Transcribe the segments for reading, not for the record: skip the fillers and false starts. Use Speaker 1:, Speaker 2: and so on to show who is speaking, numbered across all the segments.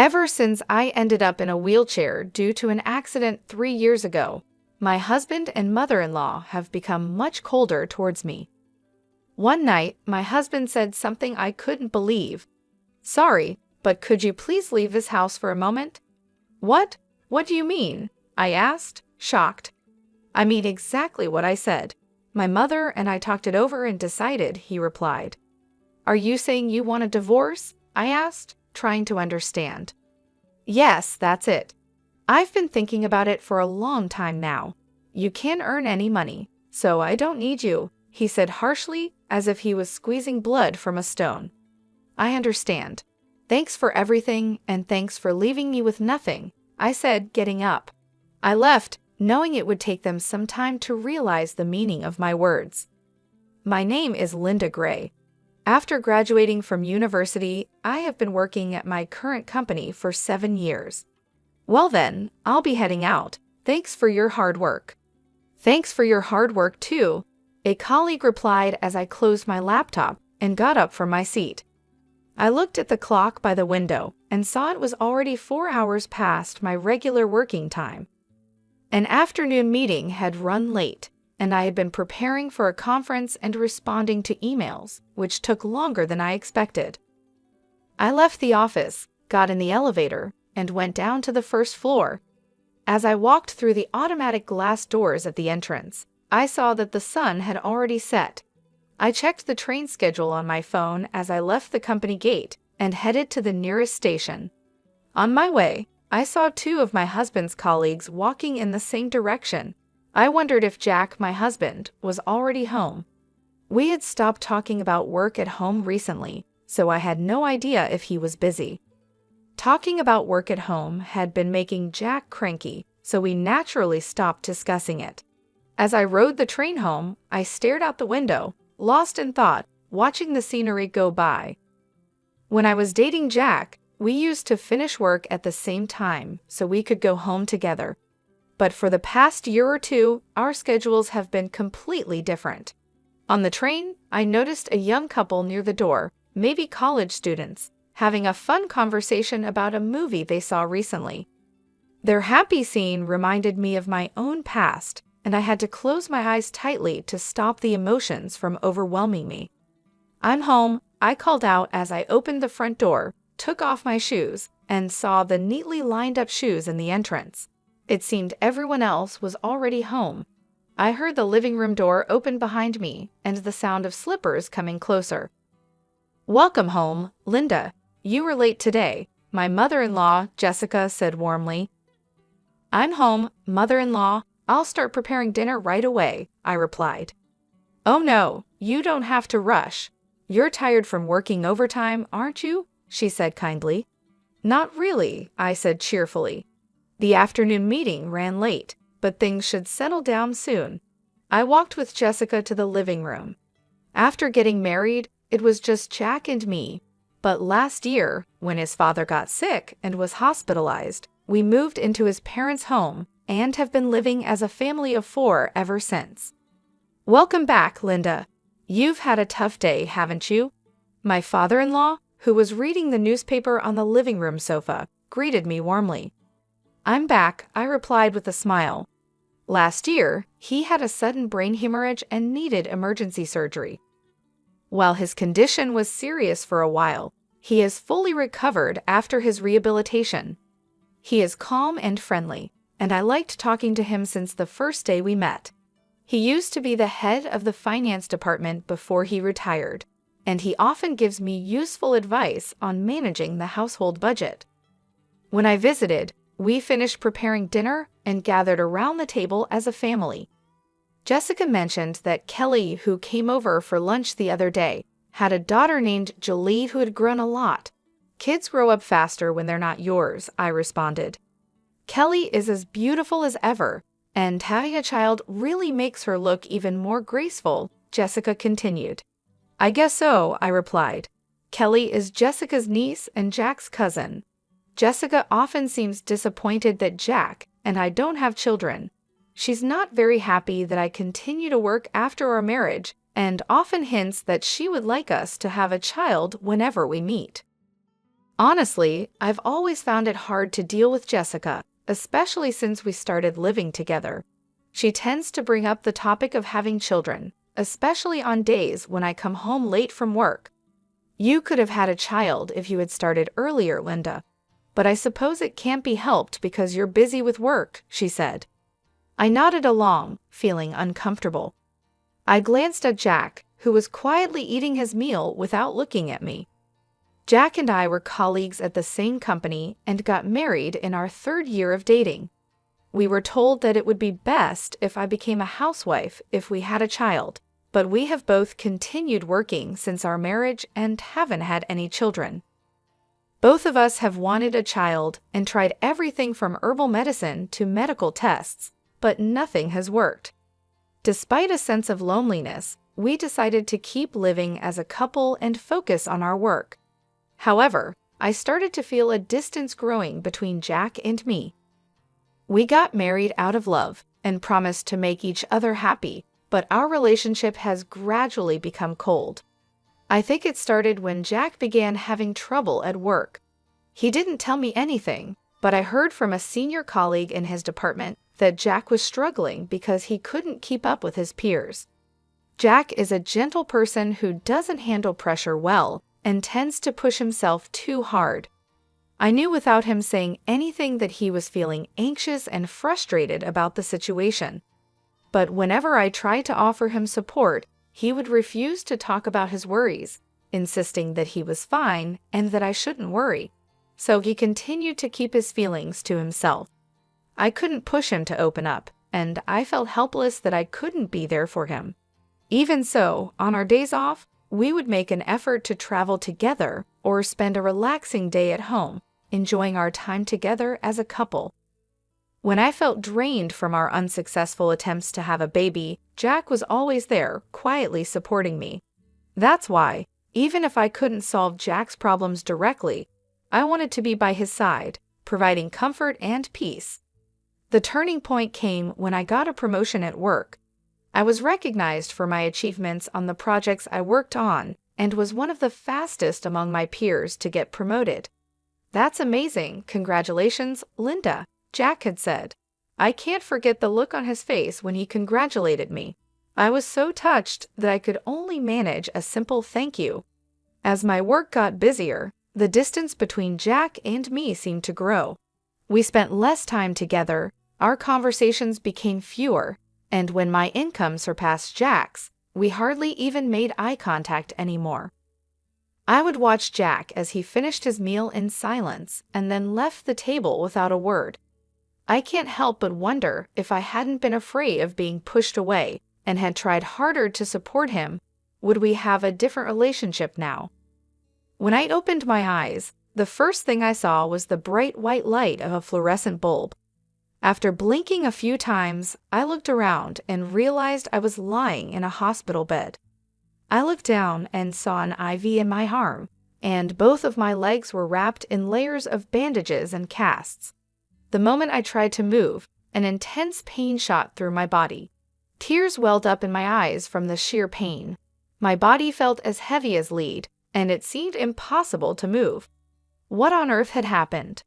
Speaker 1: Ever since I ended up in a wheelchair due to an accident 3 years ago, my husband and mother-in-law have become much colder towards me. One night, my husband said something I couldn't believe. "Sorry, but could you please leave this house for a moment?" "What? What do you mean?" I asked, shocked. "I mean exactly what I said. My mother and I talked it over and decided," he replied. "Are you saying you want a divorce?" I asked, trying to understand. "Yes, that's it. I've been thinking about it for a long time now. You can't earn any money, so I don't need you," he said harshly, as if he was squeezing blood from a stone. "I understand. Thanks for everything, and thanks for leaving me with nothing," I said, getting up. I left, knowing it would take them some time to realize the meaning of my words. My name is Linda Gray. After graduating from university, I have been working at my current company for 7 years. "Well then, I'll be heading out. Thanks for your hard work." "Thanks for your hard work too," a colleague replied as I closed my laptop and got up from my seat. I looked at the clock by the window and saw it was already 4 hours past my regular working time. An afternoon meeting had run late, and I had been preparing for a conference and responding to emails, which took longer than I expected. I left the office, got in the elevator, and went down to the first floor. As I walked through the automatic glass doors at the entrance, I saw that the sun had already set. I checked the train schedule on my phone as I left the company gate and headed to the nearest station. On my way, I saw 2 of my husband's colleagues walking in the same direction. I wondered if Jack, my husband, was already home. We had stopped talking about work at home recently, so I had no idea if he was busy. Talking about work at home had been making Jack cranky, so we naturally stopped discussing it. As I rode the train home, I stared out the window, lost in thought, watching the scenery go by. When I was dating Jack, we used to finish work at the same time so we could go home together. But for the past year or two, our schedules have been completely different. On the train, I noticed a young couple near the door, maybe college students, having a fun conversation about a movie they saw recently. Their happy scene reminded me of my own past, and I had to close my eyes tightly to stop the emotions from overwhelming me. "I'm home," I called out as I opened the front door, took off my shoes, and saw the neatly lined up shoes in the entrance. It seemed everyone else was already home. I heard the living room door open behind me and the sound of slippers coming closer. "Welcome home, Linda. You were late today," my mother-in-law, Jessica, said warmly. "I'm home, mother-in-law. I'll start preparing dinner right away," I replied. "Oh no, you don't have to rush. You're tired from working overtime, aren't you?" she said kindly. "Not really," I said cheerfully. "The afternoon meeting ran late, but things should settle down soon." I walked with Jessica to the living room. After getting married, it was just Jack and me. But last year, when his father got sick and was hospitalized, we moved into his parents' home and have been living as a family of 4 ever since. "Welcome back, Linda. You've had a tough day, haven't you?" My father-in-law, who was reading the newspaper on the living room sofa, greeted me warmly. "I'm back," I replied with a smile. Last year, he had a sudden brain hemorrhage and needed emergency surgery. While his condition was serious for a while, he is fully recovered after his rehabilitation. He is calm and friendly, and I liked talking to him since the first day we met. He used to be the head of the finance department before he retired, and he often gives me useful advice on managing the household budget. When I visited, we finished preparing dinner and gathered around the table as a family. Jessica mentioned that Kelly, who came over for lunch the other day, had a daughter named Jolie who had grown a lot. "Kids grow up faster when they're not yours," I responded. "Kelly is as beautiful as ever, and having a child really makes her look even more graceful," Jessica continued. "I guess so," I replied. "Kelly is Jessica's niece and Jack's cousin. Jessica often seems disappointed that Jack and I don't have children. She's not very happy that I continue to work after our marriage and often hints that she would like us to have a child whenever we meet." Honestly, I've always found it hard to deal with Jessica, especially since we started living together. She tends to bring up the topic of having children, especially on days when I come home late from work. You could have had a child if you had started earlier, Linda. But I suppose it can't be helped because you're busy with work, she said. I nodded along, feeling uncomfortable. I glanced at Jack, who was quietly eating his meal without looking at me. Jack and I were colleagues at the same company and got married in our 3rd year of dating. We were told that it would be best if I became a housewife if we had a child, but we have both continued working since our marriage and haven't had any children. Both of us have wanted a child and tried everything from herbal medicine to medical tests, but nothing has worked. Despite a sense of loneliness, we decided to keep living as a couple and focus on our work. However, I started to feel a distance growing between Jack and me. We got married out of love and promised to make each other happy, but our relationship has gradually become cold. I think it started when Jack began having trouble at work. He didn't tell me anything, but I heard from a senior colleague in his department that Jack was struggling because he couldn't keep up with his peers. Jack is a gentle person who doesn't handle pressure well and tends to push himself too hard. I knew without him saying anything that he was feeling anxious and frustrated about the situation. But whenever I tried to offer him support, he would refuse to talk about his worries, insisting that he was fine and that I shouldn't worry. So he continued to keep his feelings to himself. I couldn't push him to open up, and I felt helpless that I couldn't be there for him. Even so, on our days off, we would make an effort to travel together or spend a relaxing day at home, enjoying our time together as a couple. When I felt drained from our unsuccessful attempts to have a baby, Jack was always there, quietly supporting me. That's why, even if I couldn't solve Jack's problems directly, I wanted to be by his side, providing comfort and peace. The turning point came when I got a promotion at work. I was recognized for my achievements on the projects I worked on and was one of the fastest among my peers to get promoted. That's amazing, congratulations, Linda, Jack had said. I can't forget the look on his face when he congratulated me. I was so touched that I could only manage a simple thank you. As my work got busier, the distance between Jack and me seemed to grow. We spent less time together, our conversations became fewer, and when my income surpassed Jack's, we hardly even made eye contact anymore. I would watch Jack as he finished his meal in silence and then left the table without a word. I can't help but wonder if I hadn't been afraid of being pushed away and had tried harder to support him, would we have a different relationship now? When I opened my eyes, the first thing I saw was the bright white light of a fluorescent bulb. After blinking a few times, I looked around and realized I was lying in a hospital bed. I looked down and saw an IV in my arm, and both of my legs were wrapped in layers of bandages and casts. The moment I tried to move, an intense pain shot through my body. Tears welled up in my eyes from the sheer pain. My body felt as heavy as lead, and it seemed impossible to move. What on earth had happened?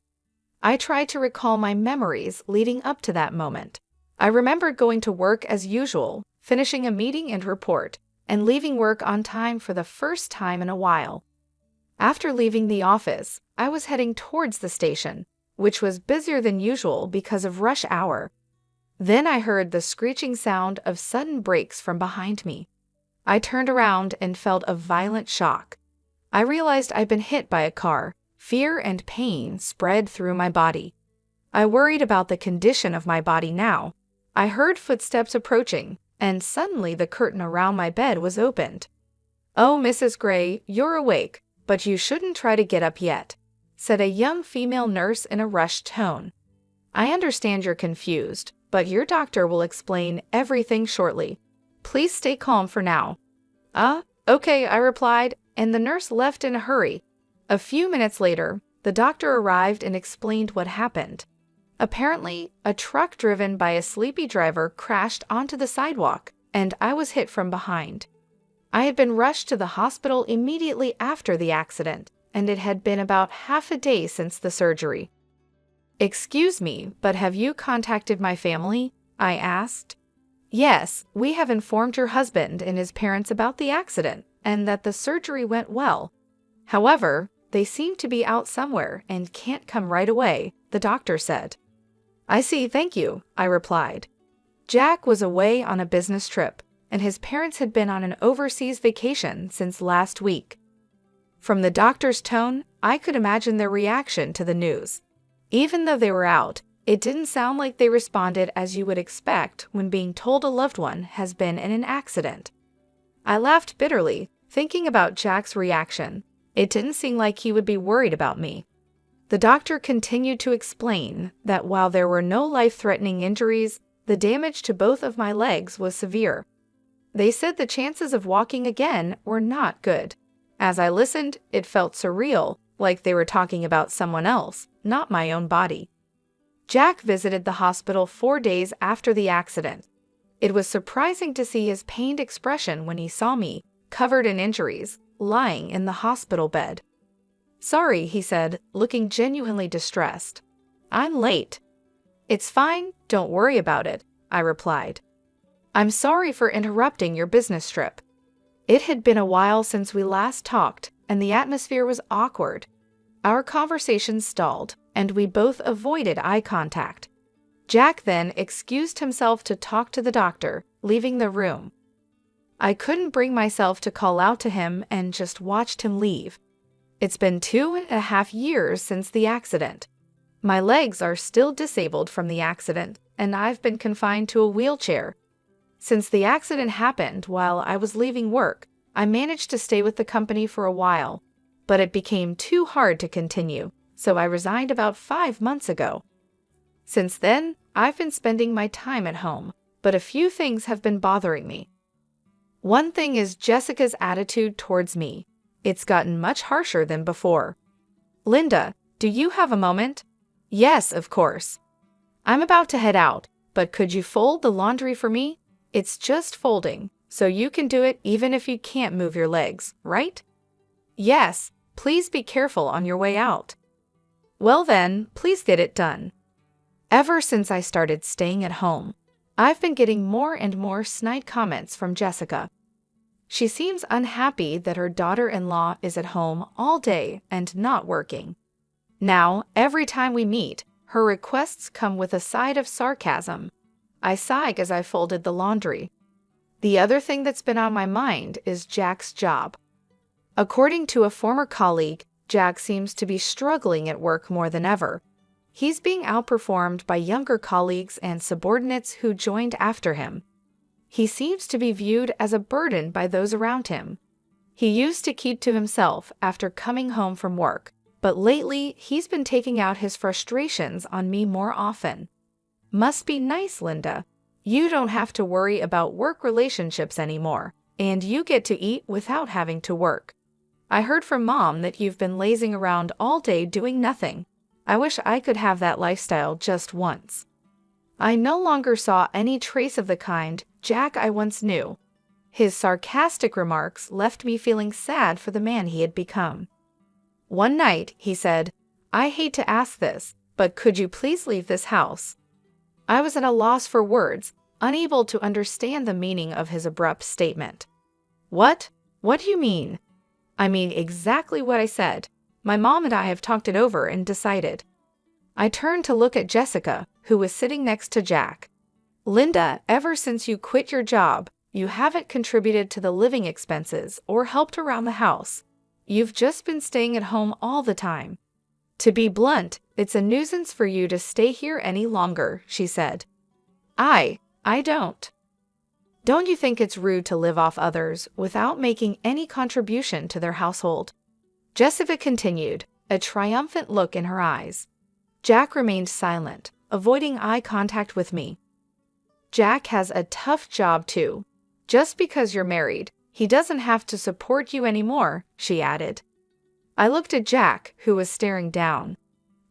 Speaker 1: I tried to recall my memories leading up to that moment. I remembered going to work as usual, finishing a meeting and report, and leaving work on time for the first time in a while. After leaving the office, I was heading towards the station, which was busier than usual because of rush hour. Then I heard the screeching sound of sudden brakes from behind me. I turned around and felt a violent shock. I realized I'd been hit by a car. Fear and pain spread through my body. I worried about the condition of my body now. I heard footsteps approaching, and suddenly the curtain around my bed was opened. "Oh, Mrs. Gray, you're awake, but you shouldn't try to get up yet," said a young female nurse in a rushed tone. "I understand you're confused, but your doctor will explain everything shortly. Please stay calm for now." Okay, I replied, and the nurse left in a hurry. A few minutes later, the doctor arrived and explained what happened. Apparently, a truck driven by a sleepy driver crashed onto the sidewalk, and I was hit from behind. I had been rushed to the hospital immediately after the accident, and it had been about half a day since the surgery. "Excuse me, but have you contacted my family?" I asked. "Yes, we have informed your husband and his parents about the accident and that the surgery went well. However, they seem to be out somewhere and can't come right away," the doctor said. "I see, thank you," I replied. Jack was away on a business trip, and his parents had been on an overseas vacation since last week. From the doctor's tone, I could imagine their reaction to the news. Even though they were out, it didn't sound like they responded as you would expect when being told a loved one has been in an accident. I laughed bitterly, thinking about Jack's reaction. It didn't seem like he would be worried about me. The doctor continued to explain that while there were no life-threatening injuries, the damage to both of my legs was severe. They said the chances of walking again were not good. As I listened, it felt surreal, like they were talking about someone else, not my own body. Jack visited the hospital 4 days after the accident. It was surprising to see his pained expression when he saw me, covered in injuries, lying in the hospital bed. "Sorry," he said, looking genuinely distressed. "I'm late." "It's fine, don't worry about it," I replied. "I'm sorry for interrupting your business trip." It had been a while since we last talked, and the atmosphere was awkward. Our conversation stalled, and we both avoided eye contact. Jack then excused himself to talk to the doctor, leaving the room. I couldn't bring myself to call out to him and just watched him leave. It's been 2.5 years since the accident. My legs are still disabled from the accident, and I've been confined to a wheelchair. Since the accident happened while I was leaving work, I managed to stay with the company for a while, but it became too hard to continue, so I resigned about 5 months ago. Since then, I've been spending my time at home, but a few things have been bothering me. One thing is Jessica's attitude towards me. It's gotten much harsher than before. "Linda, do you have a moment?" "Yes, of course." "I'm about to head out, but could you fold the laundry for me? It's just folding, so you can do it even if you can't move your legs, right?" "Yes, please be careful on your way out." "Well then, please get it done." Ever since I started staying at home, I've been getting more and more snide comments from Jessica. She seems unhappy that her daughter-in-law is at home all day and not working. Now, every time we meet, her requests come with a side of sarcasm. I sighed as I folded the laundry. The other thing that's been on my mind is Jack's job. According to a former colleague, Jack seems to be struggling at work more than ever. He's being outperformed by younger colleagues and subordinates who joined after him. He seems to be viewed as a burden by those around him. He used to keep to himself after coming home from work, but lately he's been taking out his frustrations on me more often. "Must be nice, Linda. You don't have to worry about work relationships anymore, and you get to eat without having to work. I heard from Mom that you've been lazing around all day doing nothing. I wish I could have that lifestyle just once." I no longer saw any trace of the kind Jack I once knew. His sarcastic remarks left me feeling sad for the man he had become. One night, he said, "I hate to ask this, but could you please leave this house?" I was at a loss for words, unable to understand the meaning of his abrupt statement. "What? What do you mean?" "I mean exactly what I said. My mom and I have talked it over and decided." I turned to look at Jessica, who was sitting next to Jack. "Linda, ever since you quit your job, you haven't contributed to the living expenses or helped around the house. You've just been staying at home all the time. To be blunt, it's a nuisance for you to stay here any longer," she said. I don't. Don't you think it's rude to live off others without making any contribution to their household?" Jessica continued, a triumphant look in her eyes. Jack remained silent, avoiding eye contact with me. "Jack has a tough job too. Just because you're married, he doesn't have to support you anymore," she added. I looked at Jack, who was staring down.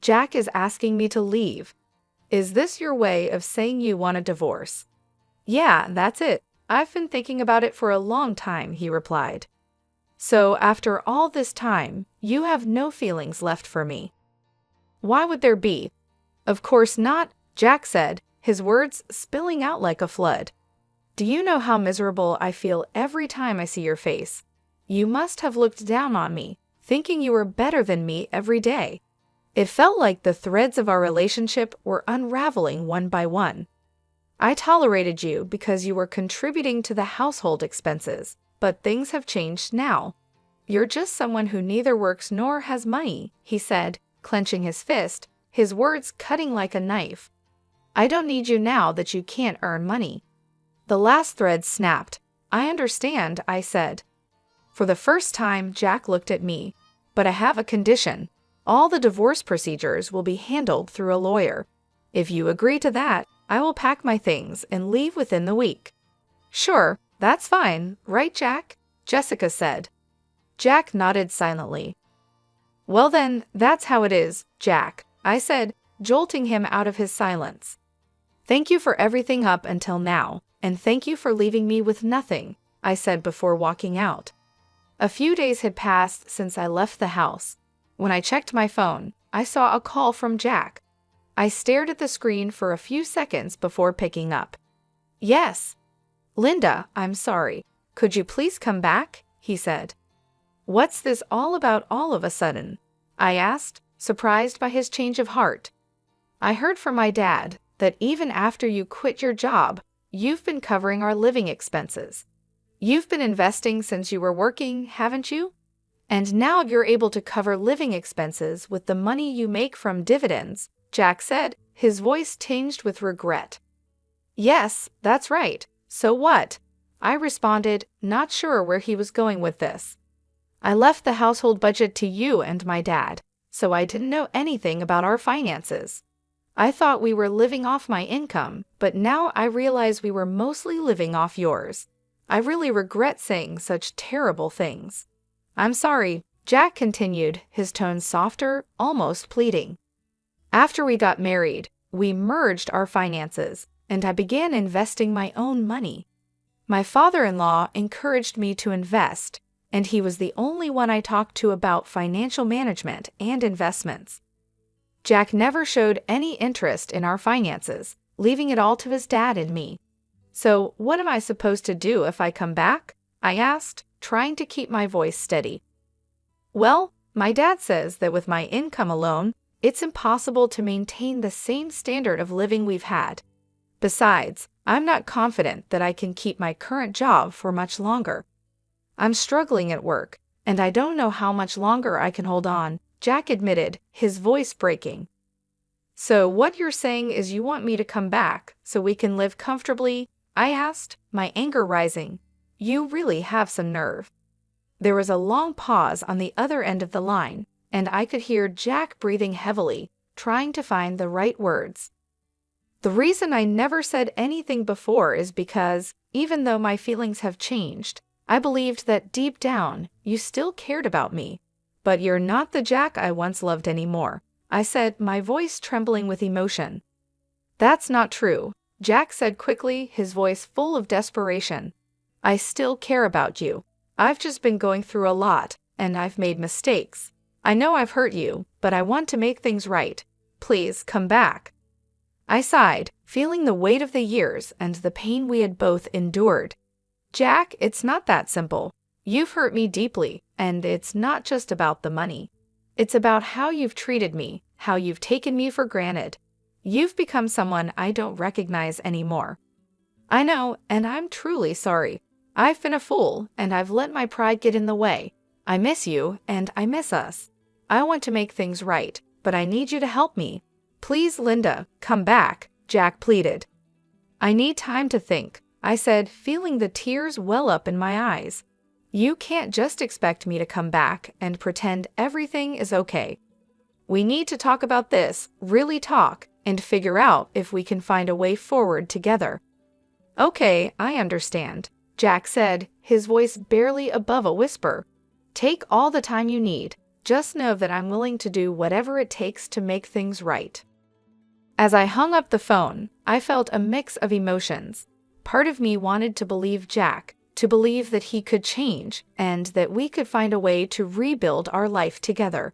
Speaker 1: "Jack is asking me to leave. Is this your way of saying you want a divorce?" "Yeah, that's it. I've been thinking about it for a long time," he replied. So after all this time, you have no feelings left for me. Why would there be? Of course not, Jack said, his words spilling out like a flood. Do you know how miserable I feel every time I see your face? You must have looked down on me, thinking you were better than me every day. It felt like the threads of our relationship were unraveling one by one. I tolerated you because you were contributing to the household expenses, but things have changed now. You're just someone who neither works nor has money, he said, clenching his fist, his words cutting like a knife. I don't need you now that you can't earn money. The last thread snapped. I understand, I said. For the first time, Jack looked at me. But I have a condition. All the divorce procedures will be handled through a lawyer. If you agree to that, I will pack my things and leave within the week. Sure, that's fine, right, Jack? Jessica said. Jack nodded silently. Well then, that's how it is, Jack, I said, jolting him out of his silence. Thank you for everything up until now, and thank you for leaving me with nothing, I said before walking out. A few days had passed since I left the house. When I checked my phone, I saw a call from Jack. I stared at the screen for a few seconds before picking up. Yes. Linda, I'm sorry. Could you please come back? He said. What's this all about all of a sudden? I asked, surprised by his change of heart. I heard from my dad that even after you quit your job, you've been covering our living expenses. You've been investing since you were working, haven't you? And now you're able to cover living expenses with the money you make from dividends, Jack said, his voice tinged with regret. Yes, that's right. So what? I responded, not sure where he was going with this. I left the household budget to you and my dad, so I didn't know anything about our finances. I thought we were living off my income, but now I realize we were mostly living off yours. I really regret saying such terrible things. I'm sorry, Jack continued, his tone softer, almost pleading. After we got married, we merged our finances, and I began investing my own money. My father-in-law encouraged me to invest, and he was the only one I talked to about financial management and investments. Jack never showed any interest in our finances, leaving it all to his dad and me. So, what am I supposed to do if I come back? I asked, trying to keep my voice steady. Well, my dad says that with my income alone, it's impossible to maintain the same standard of living we've had. Besides, I'm not confident that I can keep my current job for much longer. I'm struggling at work, and I don't know how much longer I can hold on, Jack admitted, his voice breaking. So what you're saying is you want me to come back so we can live comfortably? I asked, my anger rising. You really have some nerve. There was a long pause on the other end of the line, and I could hear Jack breathing heavily, trying to find the right words. The reason I never said anything before is because, even though my feelings have changed, I believed that deep down you still cared about me. But you're not the Jack I once loved anymore, I said, my voice trembling with emotion. That's not true, Jack said quickly, his voice full of desperation. I still care about you. I've just been going through a lot, and I've made mistakes. I know I've hurt you, but I want to make things right. Please come back. I sighed, feeling the weight of the years and the pain we had both endured. Jack, it's not that simple. You've hurt me deeply, and it's not just about the money. It's about how you've treated me, how you've taken me for granted. You've become someone I don't recognize anymore. I know, and I'm truly sorry. I've been a fool, and I've let my pride get in the way. I miss you, and I miss us. I want to make things right, but I need you to help me. Please, Linda, come back, Jack pleaded. I need time to think, I said, feeling the tears well up in my eyes. You can't just expect me to come back and pretend everything is okay. We need to talk about this, really talk, and figure out if we can find a way forward together. Okay, I understand, Jack said, his voice barely above a whisper. Take all the time you need. Just know that I'm willing to do whatever it takes to make things right. As I hung up the phone, I felt a mix of emotions. Part of me wanted to believe Jack, to believe that he could change and that we could find a way to rebuild our life together.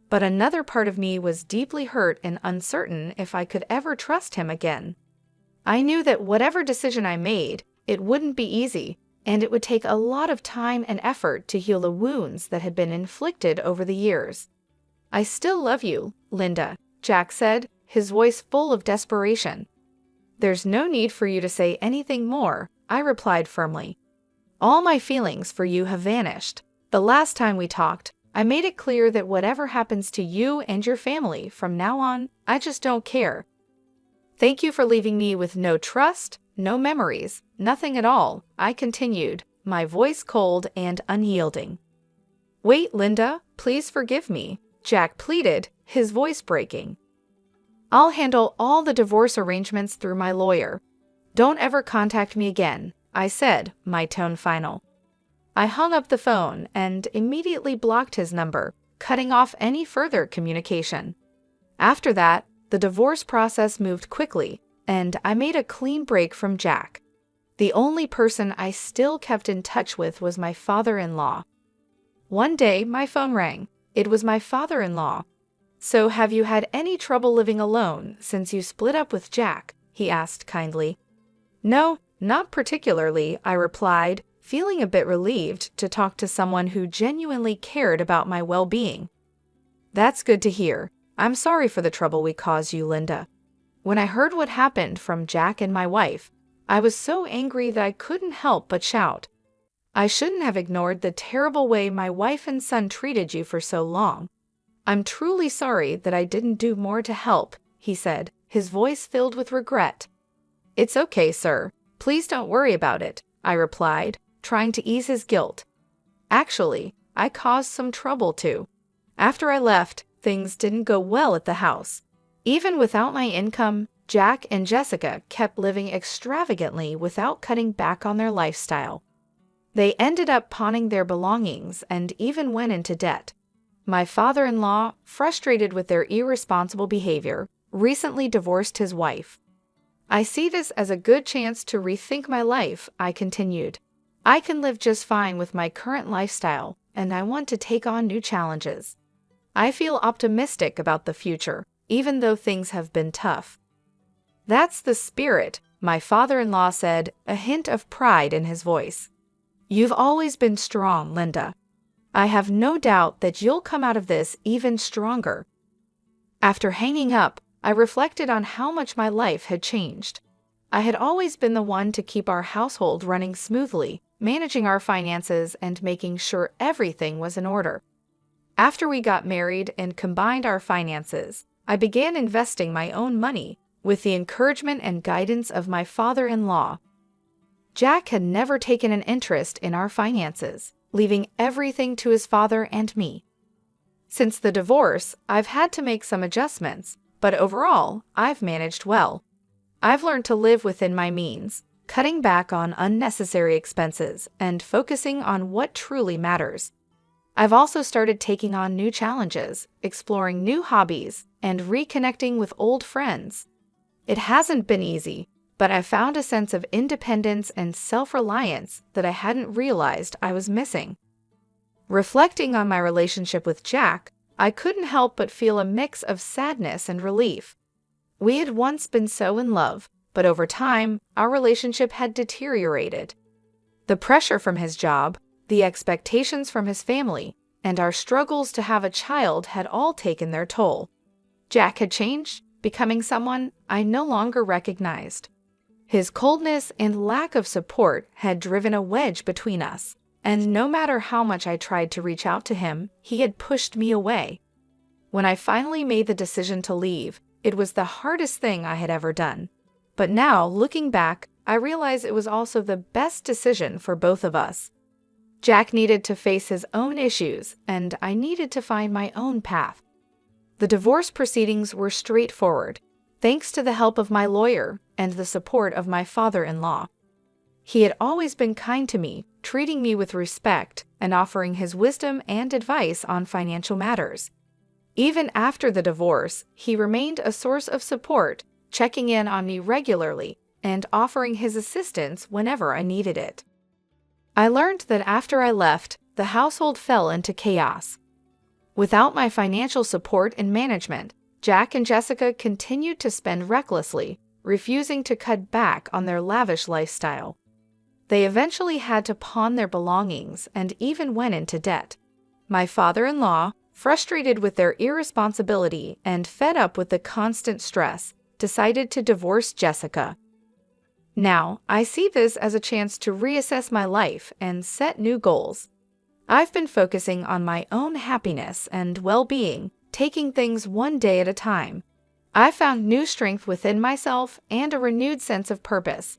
Speaker 1: But another part of me was deeply hurt and uncertain if I could ever trust him again. I knew that whatever decision I made, it wouldn't be easy, and it would take a lot of time and effort to heal the wounds that had been inflicted over the years. "I still love you, Linda," Jack said, his voice full of desperation. "There's no need for you to say anything more," I replied firmly. "All my feelings for you have vanished. The last time we talked, I made it clear that whatever happens to you and your family from now on, I just don't care. Thank you for leaving me with no trust, no memories, nothing at all," I continued, my voice cold and unyielding. "Wait, Linda, please forgive me," Jack pleaded, his voice breaking. "I'll handle all the divorce arrangements through my lawyer. Don't ever contact me again," I said, my tone final. I hung up the phone and immediately blocked his number, cutting off any further communication. After that, the divorce process moved quickly, and I made a clean break from Jack. The only person I still kept in touch with was my father-in-law. One day, my phone rang. It was my father-in-law. "So have you had any trouble living alone since you split up with Jack?" he asked kindly. "No, not particularly," I replied, feeling a bit relieved to talk to someone who genuinely cared about my well-being. "That's good to hear. I'm sorry for the trouble we caused you, Linda." When I heard what happened from Jack and my wife, I was so angry that I couldn't help but shout. "I shouldn't have ignored the terrible way my wife and son treated you for so long. I'm truly sorry that I didn't do more to help," he said, his voice filled with regret. "It's okay, sir. Please don't worry about it," I replied, trying to ease his guilt. "Actually, I caused some trouble too. After I left, things didn't go well at the house. Even without my income, Jack and Jessica kept living extravagantly without cutting back on their lifestyle. They ended up pawning their belongings and even went into debt. My father-in-law, frustrated with their irresponsible behavior, recently divorced his wife. I see this as a good chance to rethink my life," I continued. "I can live just fine with my current lifestyle, and I want to take on new challenges. I feel optimistic about the future, even though things have been tough." "That's the spirit," my father-in-law said, a hint of pride in his voice. "You've always been strong, Linda. I have no doubt that you'll come out of this even stronger." After hanging up, I reflected on how much my life had changed. I had always been the one to keep our household running smoothly, managing our finances and making sure everything was in order. After we got married and combined our finances, I began investing my own money with the encouragement and guidance of my father-in-law. Jack had never taken an interest in our finances, leaving everything to his father and me. Since the divorce, I've had to make some adjustments, but overall, I've managed well. I've learned to live within my means, cutting back on unnecessary expenses and focusing on what truly matters. I've also started taking on new challenges, exploring new hobbies, and reconnecting with old friends. It hasn't been easy, but I found a sense of independence and self-reliance that I hadn't realized I was missing. Reflecting on my relationship with Jack, I couldn't help but feel a mix of sadness and relief. We had once been so in love, but over time, our relationship had deteriorated. The pressure from his job, the expectations from his family, and our struggles to have a child had all taken their toll. Jack had changed, becoming someone I no longer recognized. His coldness and lack of support had driven a wedge between us, and no matter how much I tried to reach out to him, he had pushed me away. When I finally made the decision to leave, it was the hardest thing I had ever done. But now, looking back, I realize it was also the best decision for both of us. Jack needed to face his own issues, and I needed to find my own path. The divorce proceedings were straightforward, thanks to the help of my lawyer and the support of my father-in-law. He had always been kind to me, treating me with respect and offering his wisdom and advice on financial matters. Even after the divorce, he remained a source of support, checking in on me regularly and offering his assistance whenever I needed it. I learned that after I left, the household fell into chaos. Without my financial support and management, Jack and Jessica continued to spend recklessly, refusing to cut back on their lavish lifestyle. They eventually had to pawn their belongings and even went into debt. My father-in-law, frustrated with their irresponsibility and fed up with the constant stress, decided to divorce Jessica. Now, I see this as a chance to reassess my life and set new goals. I've been focusing on my own happiness and well-being, taking things one day at a time. I've found new strength within myself and a renewed sense of purpose.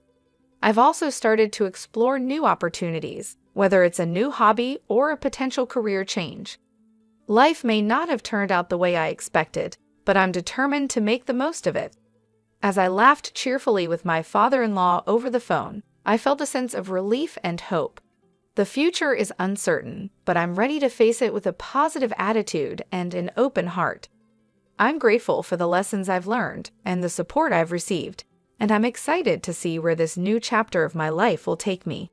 Speaker 1: I've also started to explore new opportunities, whether it's a new hobby or a potential career change. Life may not have turned out the way I expected, but I'm determined to make the most of it. As I laughed cheerfully with my father-in-law over the phone, I felt a sense of relief and hope. The future is uncertain, but I'm ready to face it with a positive attitude and an open heart. I'm grateful for the lessons I've learned and the support I've received, and I'm excited to see where this new chapter of my life will take me.